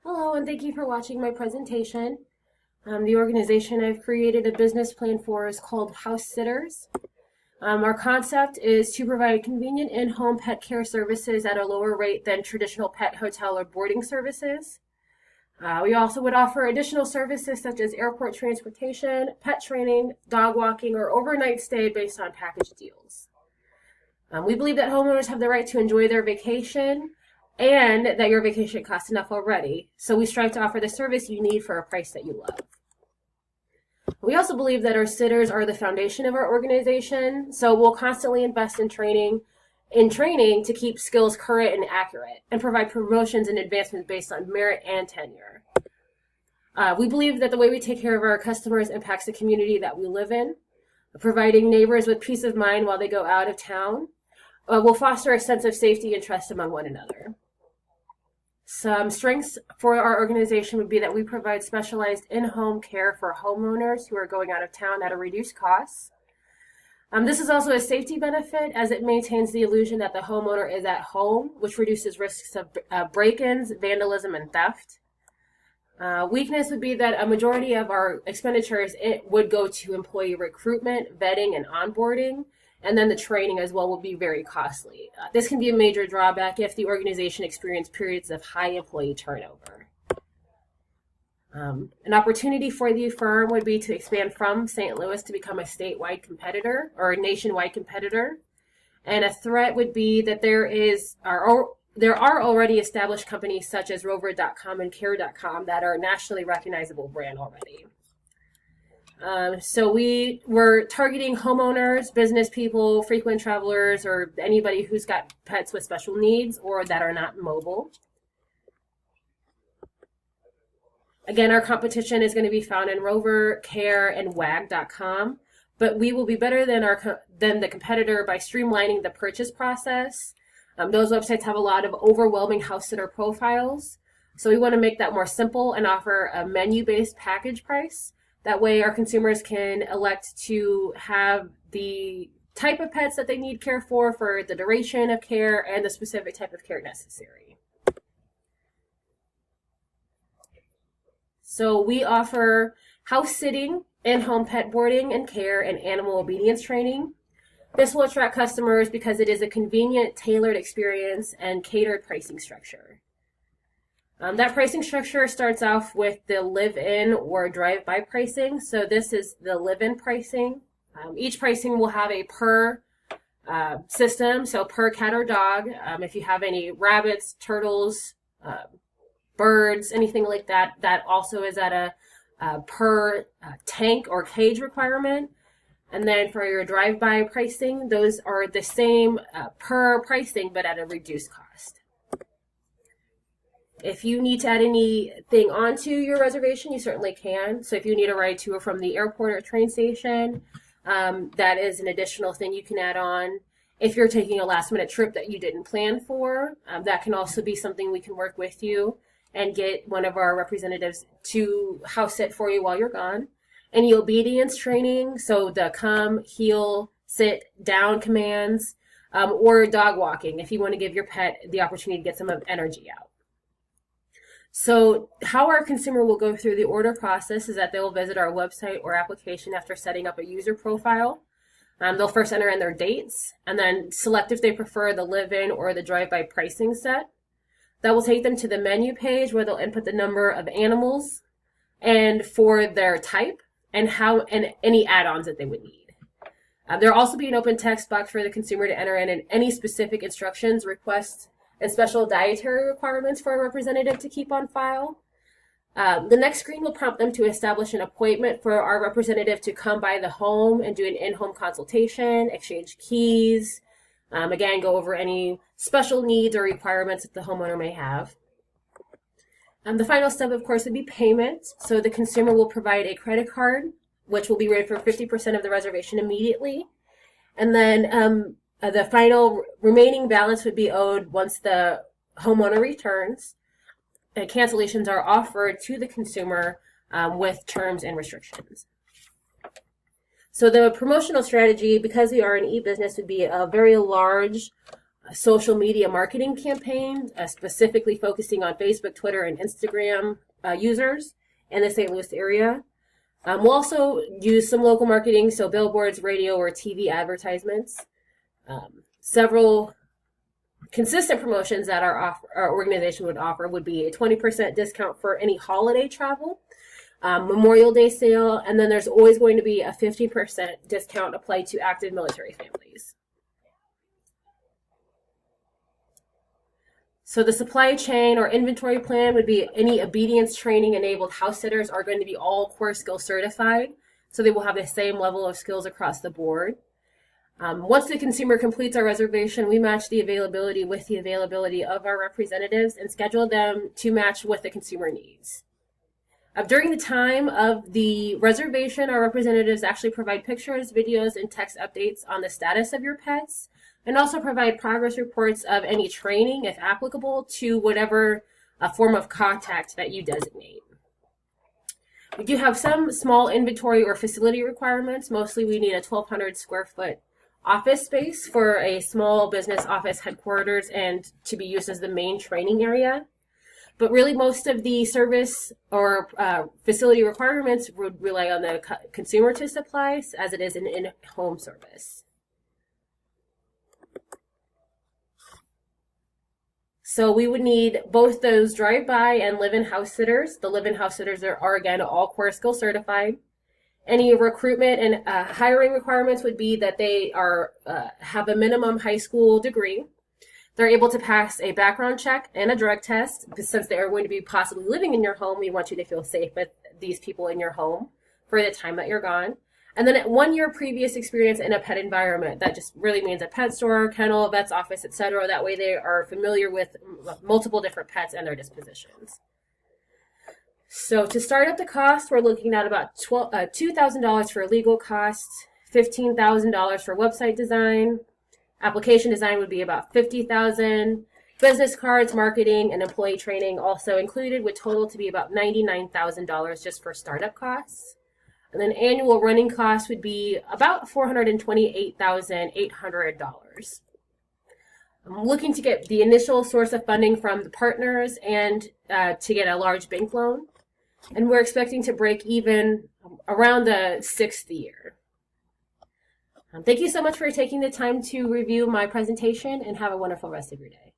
Hello, and thank you for watching my presentation. The organization I've created a business plan for is called House Sitters. Our concept is to provide convenient in-home pet care services at a lower rate than traditional pet hotel or boarding services. We also would offer additional services such as airport transportation, pet training, dog walking, or overnight stay based on package deals. We believe that homeowners have the right to enjoy their vacation and that your vacation costs enough already. So we strive to offer the service you need for a price that you love. We also believe that our sitters are the foundation of our organization. So we'll constantly invest in training to keep skills current and accurate and provide promotions and advancements based on merit and tenure. We believe that the way we take care of our customers impacts the community that we live in, providing neighbors with peace of mind while they go out of town. Will foster a sense of safety and trust among one another. Some strengths for our organization would be that we provide specialized in-home care for homeowners who are going out of town at a reduced cost. This is also a safety benefit as it maintains the illusion that the homeowner is at home, which reduces risks of break-ins, vandalism, and theft. Weakness would be that a majority of our expenditures would go to employee recruitment, vetting, and onboarding. And then the training as well will be very costly. This can be a major drawback if the organization experiences periods of high employee turnover. An opportunity for the firm would be to expand from St. Louis to become a statewide competitor or a nationwide competitor. And a threat would be that there are already established companies such as Rover.com and Care.com that are nationally recognizable brand already. So we were targeting homeowners, business people, frequent travelers, or anybody who's got pets with special needs or that are not mobile. Again, our competition is going to be found in Rover, Care, and Wag.com, but we will be better than the competitor by streamlining the purchase process. Those websites have a lot of overwhelming house sitter profiles, so we want to make that more simple and offer a menu-based package price. That way our consumers can elect to have the type of pets that they need care for the duration of care and the specific type of care necessary. So we offer house sitting, in-home pet boarding and care, and animal obedience training. This will attract customers because it is a convenient, tailored experience and catered pricing structure. That pricing structure starts off with the live-in or drive-by pricing. So this is the live-in pricing. Each pricing will have a per system, so per cat or dog. If you have any rabbits, turtles, birds, anything like that, that also is at a per tank or cage requirement. And then for your drive-by pricing, those are the same per pricing, but at a reduced cost. If you need to add anything onto your reservation, you certainly can. So if you need a ride to or from the airport or train station, that is an additional thing you can add on. If you're taking a last minute trip that you didn't plan for, that can also be something we can work with you and get one of our representatives to house sit for you while you're gone. Any obedience training, so the come, heel, sit, down commands, or dog walking if you want to give your pet the opportunity to get some energy out. So how our consumer will go through the order process is that they will visit our website or application after setting up a user profile. They'll first enter in their dates and then select if they prefer the live-in or the drive-by pricing set. That will take them to the menu page where they'll input the number of animals and for their type and any add-ons that they would need. There'll also be an open text box for the consumer to enter in any specific instructions, requests, and special dietary requirements for a representative to keep on file. The next screen will prompt them to establish an appointment for our representative to come by the home and do an in-home consultation, exchange keys, again, go over any special needs or requirements that the homeowner may have. The final step, of course, would be payment. So the consumer will provide a credit card, which will be rated for 50% of the reservation immediately. And then the final remaining balance would be owed once the homeowner returns. Cancellations are offered to the consumer with terms and restrictions. So the promotional strategy, because we are an e-business, would be a very large social media marketing campaign, specifically focusing on Facebook, Twitter, and Instagram users in the St. Louis area. We'll also use some local marketing, so billboards, radio, or TV advertisements. Several consistent promotions that our organization would offer would be a 20% discount for any holiday travel, Memorial Day sale, and then there's always going to be a 15% discount applied to active military families. So the supply chain or inventory plan would be any obedience training enabled house sitters are going to be all core skill certified. So they will have the same level of skills across the board. Once the consumer completes our reservation, we match the availability with the availability of our representatives and schedule them to match what the consumer needs. During the time of the reservation, our representatives actually provide pictures, videos, and text updates on the status of your pets, and also provide progress reports of any training, if applicable, to whatever form of contact that you designate. We do have some small inventory or facility requirements. Mostly we need a 1,200 square foot office space for a small business office headquarters and to be used as the main training area. But really most of the service or facility requirements would rely on the consumer to supply, as it is an in-home service. So we would need both those drive-by and live-in house sitters. The live-in house sitters are again, all core skill certified. Any recruitment and hiring requirements would be that they have a minimum high school degree. They're able to pass a background check and a drug test. Since they are going to be possibly living in your home, we want you to feel safe with these people in your home for the time that you're gone. And then 1 year previous experience in a pet environment. That just really means a pet store, kennel, vet's office, etc. That way they are familiar with multiple different pets and their dispositions. So to start up the cost, we're looking at about $2,000 for legal costs, $15,000 for website design. Application design would be about $50,000. Business cards, marketing, and employee training also included would total to be about $99,000 just for startup costs. And then annual running costs would be about $428,800. I'm looking to get the initial source of funding from the partners and to get a large bank loan. And we're expecting to break even around the 6th year. Thank you so much for taking the time to review my presentation, and have a wonderful rest of your day.